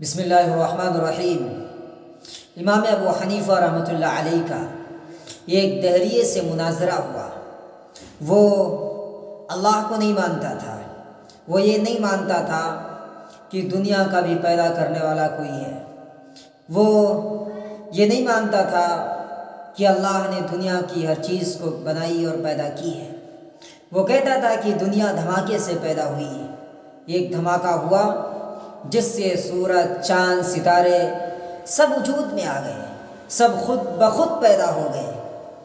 بسم اللہ الرحمن الرحیم۔ امام ابو حنیفہ رحمۃ اللہ علیہ کا ایک دہریے سے مناظرہ ہوا۔ وہ اللہ کو نہیں مانتا تھا، وہ یہ نہیں مانتا تھا کہ دنیا کا بھی پیدا کرنے والا کوئی ہے، وہ یہ نہیں مانتا تھا کہ اللہ نے دنیا کی ہر چیز کو بنائی اور پیدا کی ہے۔ وہ کہتا تھا کہ دنیا دھماکے سے پیدا ہوئی ہے، ایک دھماکہ ہوا جس سے سورج، چاند، ستارے سب وجود میں آ گئے، سب خود بخود پیدا ہو گئے۔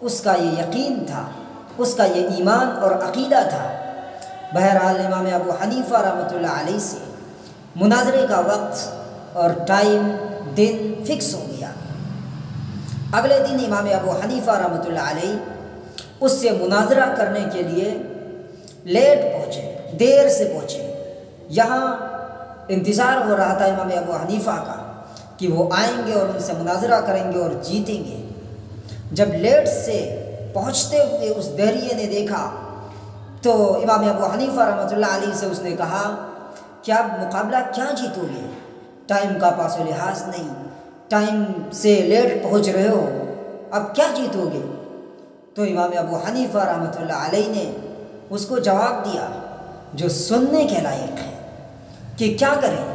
اس کا یہ یقین تھا، اس کا یہ ایمان اور عقیدہ تھا۔ بہرحال امام ابو حنیفہ رحمۃ اللہ علیہ سے مناظرے کا وقت اور ٹائم، دن فکس ہو گیا۔ اگلے دن امام ابو حنیفہ رحمۃ اللہ علیہ اس سے مناظرہ کرنے کے لیے لیٹ پہنچے، دیر سے پہنچے۔ یہاں انتظار ہو رہا تھا امام ابو حنیفہ کا کہ وہ آئیں گے اور ان سے مناظرہ کریں گے اور جیتیں گے۔ جب لیٹ سے پہنچتے ہوئے اس دہریے نے دیکھا تو امام ابو حنیفہ رحمۃ اللہ علیہ سے اس نے کہا کہ آپ مقابلہ کیا جیتو گے؟ ٹائم کا پاس و لحاظ نہیں، ٹائم سے لیٹ پہنچ رہے ہو، اب کیا جیتو گے؟ تو امام ابو حنیفہ رحمۃ اللہ علیہ نے اس کو جواب دیا جو سننے کے لائق ہے کہ کیا کریں؟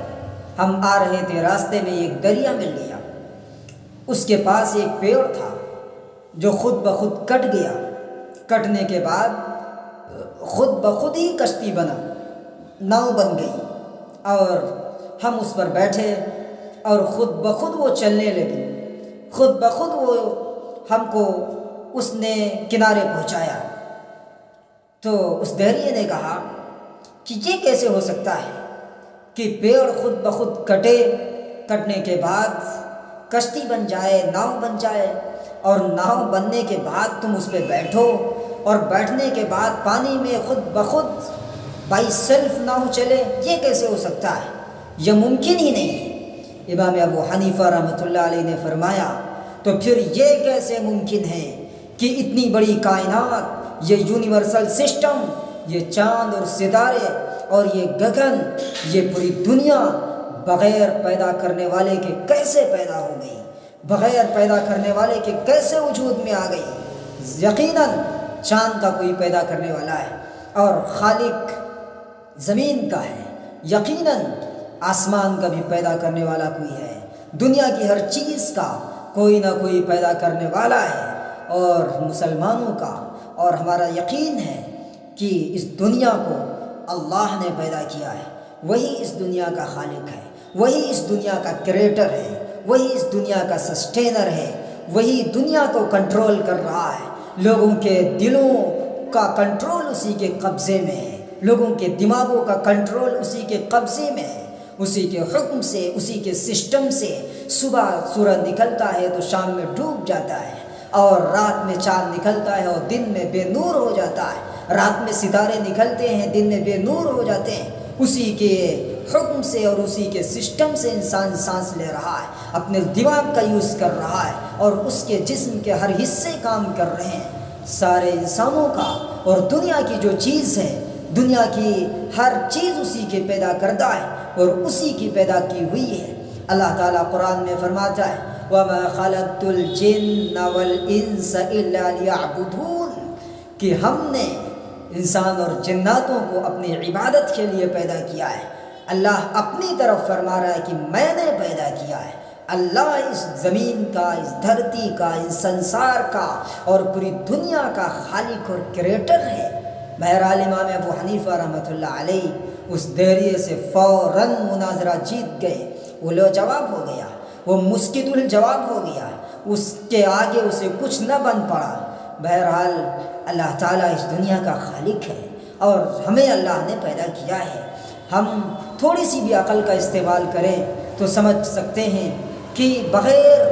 ہم آ رہے تھے، راستے میں ایک دریا مل گیا، اس کے پاس ایک پیڑ تھا جو خود بخود کٹ گیا۔ کٹنے کے بعد خود بخود ہی کشتی بنا، ناؤ بن گئی، اور ہم اس پر بیٹھے اور خود بخود وہ چلنے لگی، خود بخود وہ ہم کو اس نے کنارے پہنچایا۔ تو اس دہریے نے کہا کہ یہ کیسے ہو سکتا ہے کہ پیڑ خود بخود کٹنے کے بعد کشتی بن جائے، ناؤ بن جائے، اور ناؤ بننے کے بعد تم اس پہ بیٹھو، اور بیٹھنے کے بعد پانی میں خود بخود بائی سیلف ناؤ چلے؟ یہ کیسے ہو سکتا ہے؟ یہ ممکن ہی نہیں ہے۔ امام ابو حنیفہ رحمۃ اللہ علیہ نے فرمایا تو پھر یہ کیسے ممکن ہے کہ اتنی بڑی کائنات، یہ یونیورسل سسٹم، یہ چاند اور ستارے اور یہ گگن، یہ پوری دنیا بغیر پیدا کرنے والے کے کیسے پیدا ہو گئی، بغیر پیدا کرنے والے کے کیسے وجود میں آ گئی؟ یقیناً چاند کا کوئی پیدا کرنے والا ہے اور خالق زمین کا ہے، یقیناً آسمان کا بھی پیدا کرنے والا کوئی ہے، دنیا کی ہر چیز کا کوئی نہ کوئی پیدا کرنے والا ہے۔ اور مسلمانوں کا اور ہمارا یقین ہے کہ اس دنیا کو اللہ نے پیدا کیا ہے، وہی اس دنیا کا خالق ہے، وہی اس دنیا کا کریٹر ہے، وہی اس دنیا کا سسٹینر ہے، وہی دنیا کو کنٹرول کر رہا ہے۔ لوگوں کے دلوں کا کنٹرول اسی کے قبضے میں ہے، لوگوں کے دماغوں کا کنٹرول اسی کے قبضے میں ہے، اسی کے حکم سے، اسی کے سسٹم سے صبح سورج نکلتا ہے تو شام میں ڈوب جاتا ہے، اور رات میں چاند نکلتا ہے اور دن میں بے نور ہو جاتا ہے، رات میں ستارے نکلتے ہیں، دن میں بے نور ہو جاتے ہیں۔ اسی کے حکم سے اور اسی کے سسٹم سے انسان سانس لے رہا ہے، اپنے دماغ کا یوز کر رہا ہے، اور اس کے جسم کے ہر حصے کام کر رہے ہیں۔ سارے انسانوں کا اور دنیا کی جو چیز ہے، دنیا کی ہر چیز اسی کے پیدا کردہ ہے اور اسی کی پیدا کی ہوئی ہے۔ اللہ تعالیٰ قرآن میں فرماتا ہے وَمَا خَلَقْتُ الْجِنَّ وَالْإِنسَ إِلَّا لِيَعْبُدُونَ، کہ ہم نے انسان اور جناتوں کو اپنی عبادت کے لیے پیدا کیا ہے۔ اللہ اپنی طرف فرما رہا ہے کہ میں نے پیدا کیا ہے۔ اللہ اس زمین کا، اس دھرتی کا، اس سنسار کا اور پوری دنیا کا خالق اور کریٹر ہے۔ بہرحال امام ابو حنیفہ رحمۃ اللہ علیہ اس دہریے سے فوراً مناظرہ جیت گئے، وہ لاجواب ہو گیا، وہ مسکت الجواب ہو گیا، اس کے آگے اسے کچھ نہ بن پڑا۔ بہرحال اللہ تعالیٰ اس دنیا کا خالق ہے اور ہمیں اللہ نے پیدا کیا ہے۔ ہم تھوڑی سی بھی عقل کا استعمال کریں تو سمجھ سکتے ہیں کہ بغیر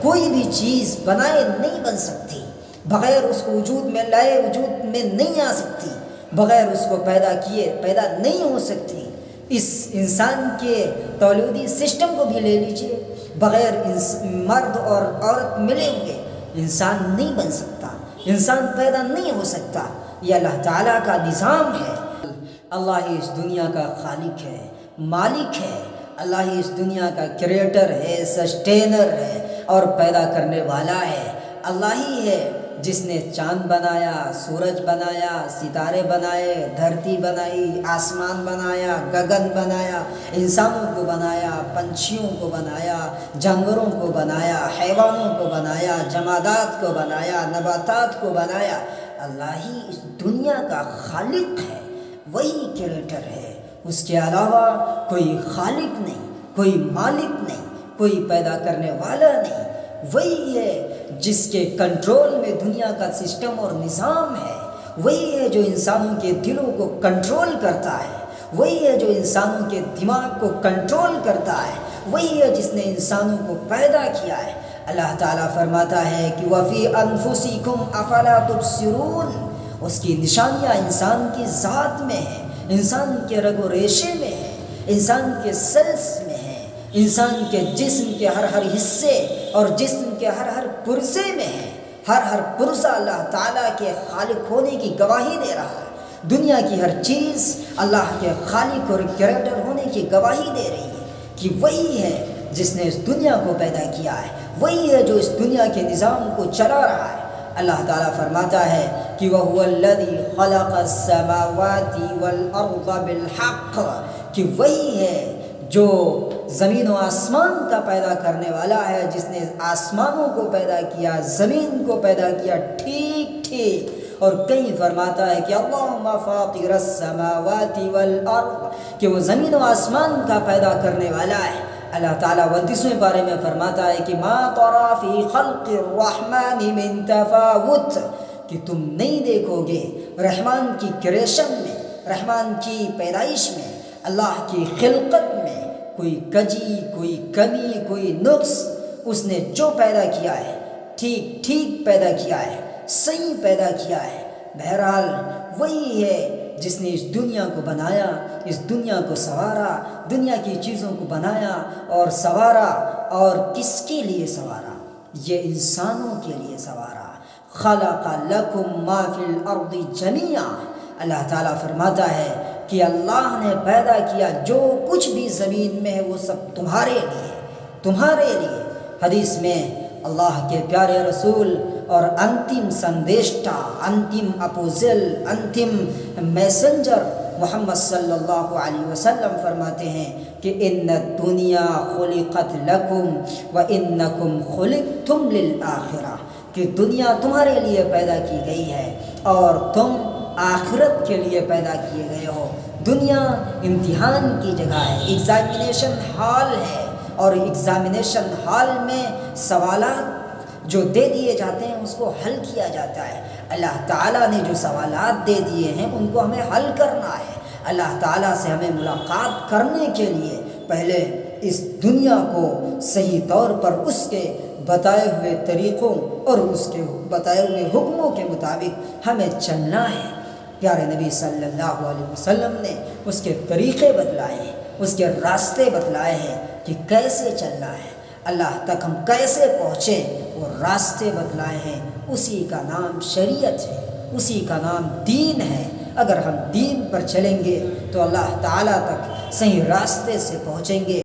کوئی بھی چیز بنائے نہیں بن سکتی، بغیر اس کو وجود میں لائے وجود میں نہیں آ سکتی، بغیر اس کو پیدا کیے پیدا نہیں ہو سکتی۔ اس انسان کے تولودی سسٹم کو بھی لے لیجئے، بغیر مرد اور عورت ملے ہوئے انسان نہیں بن سکتا، انسان پیدا نہیں ہو سکتا۔ یہ اللہ تعالیٰ کا نظام ہے۔ اللہ ہی اس دنیا کا خالق ہے، مالک ہے۔ اللہ ہی اس دنیا کا کریٹر ہے، سسٹینر ہے اور پیدا کرنے والا ہے۔ اللہ ہی ہے جس نے چاند بنایا، سورج بنایا، ستارے بنائے، دھرتی بنائی، آسمان بنایا، گگن بنایا، انسانوں کو بنایا، پنچھیوں کو بنایا، جانوروں کو بنایا، حیوانوں کو بنایا، جمادات کو بنایا، نباتات کو بنایا۔ اللہ ہی اس دنیا کا خالق ہے، وہی کریٹر ہے، اس کے علاوہ کوئی خالق نہیں، کوئی مالک نہیں، کوئی پیدا کرنے والا نہیں۔ وہی ہے جس کے کنٹرول میں دنیا کا سسٹم اور نظام ہے، وہی ہے جو انسانوں کے دلوں کو کنٹرول کرتا ہے، وہی ہے جو انسانوں کے دماغ کو کنٹرول کرتا ہے، وہی ہے جس نے انسانوں کو پیدا کیا ہے۔ اللہ تعالیٰ فرماتا ہے کہ وَفِي أَنفُسِكُمْ أَفَلَا تُبْصِرُونَ، اس کی نشانیاں انسان کی ذات میں ہیں، انسان کے رگ و ریشے میں ہیں، انسان کے سیلز میں ہیں، انسان کے جسم کے ہر ہر حصے اور جسم کے ہر ہر پرزے میں ہیں۔ ہر پرزہ اللہ تعالیٰ کے خالق ہونے کی گواہی دے رہا ہے۔ دنیا کی ہر چیز اللہ کے خالق اور کریٹر ہونے کی گواہی دے رہی ہے کہ وہی ہے جس نے اس دنیا کو پیدا کیا ہے، وہی ہے جو اس دنیا کے نظام کو چلا رہا ہے۔ اللہ تعالیٰ فرماتا ہے کہ وَهُوَ الَّذِي خَلَقَ السَّمَاوَاتِ وَالْأَرْضَ بِالْحَقِّ، کہ وہی ہے جو زمین و آسمان کا پیدا کرنے والا ہے، جس نے آسمانوں کو پیدا کیا، زمین کو پیدا کیا ٹھیک۔ اور کہیں فرماتا ہے کہ اللہم فاطر السماوات والارض، کہ وہ زمین و آسمان کا پیدا کرنے والا ہے۔ اللہ تعالیٰ 32ویں پارے میں فرماتا ہے کہ ما تری فی خلق الرحمن من تفاوت، کہ تم نہیں دیکھو گے رحمان کی کریشن میں، رحمان کی پیدائش میں، اللہ کی خلقت میں کوئی کجی، کوئی کمی، کوئی نقص۔ اس نے جو پیدا کیا ہے ٹھیک پیدا کیا ہے، صحیح پیدا کیا ہے۔ بہرحال وہی ہے جس نے اس دنیا کو بنایا، اس دنیا کو سنوارا، دنیا کی چیزوں کو بنایا اور سنوارا۔ اور کس کے لیے سنوارا؟ یہ انسانوں کے لیے سنوارا۔ خلق لکم ما فی الارض جمیعا، اللہ تعالیٰ فرماتا ہے کہ اللہ نے پیدا کیا جو کچھ بھی زمین میں ہے وہ سب تمہارے لیے۔ حدیث میں اللہ کے پیارے رسول اور انتم سندیشٹا، انتم اپوزل، انتم میسنجر محمد صلی اللہ علیہ وسلم فرماتے ہیں کہ ان الدنیا خلقت لکم وانکم خلقتم للآخرہ، کہ دنیا تمہارے لیے پیدا کی گئی ہے اور تم آخرت کے لیے پیدا کیے گئے ہو۔ دنیا امتحان کی جگہ ہے، ایگزامینیشن ہال ہے، اور ایگزامینیشن ہال میں سوالات جو دے دیے جاتے ہیں اس کو حل کیا جاتا ہے۔ اللہ تعالیٰ نے جو سوالات دے دیے ہیں ان کو ہمیں حل کرنا ہے۔ اللہ تعالیٰ سے ہمیں ملاقات کرنے کے لیے پہلے اس دنیا کو صحیح طور پر اس کے بتائے ہوئے طریقوں اور اس کے بتائے ہوئے حکموں کے مطابق ہمیں چلنا ہے۔ پیارے نبی صلی اللہ علیہ وسلم نے اس کے طریقے بتلائے ہیں، اس کے راستے بتلائے ہیں کہ کیسے چلنا ہے، اللہ تک ہم کیسے پہنچیں، وہ راستے بتلائے ہیں۔ اسی کا نام شریعت ہے، اسی کا نام دین ہے۔ اگر ہم دین پر چلیں گے تو اللہ تعالیٰ تک صحیح راستے سے پہنچیں گے۔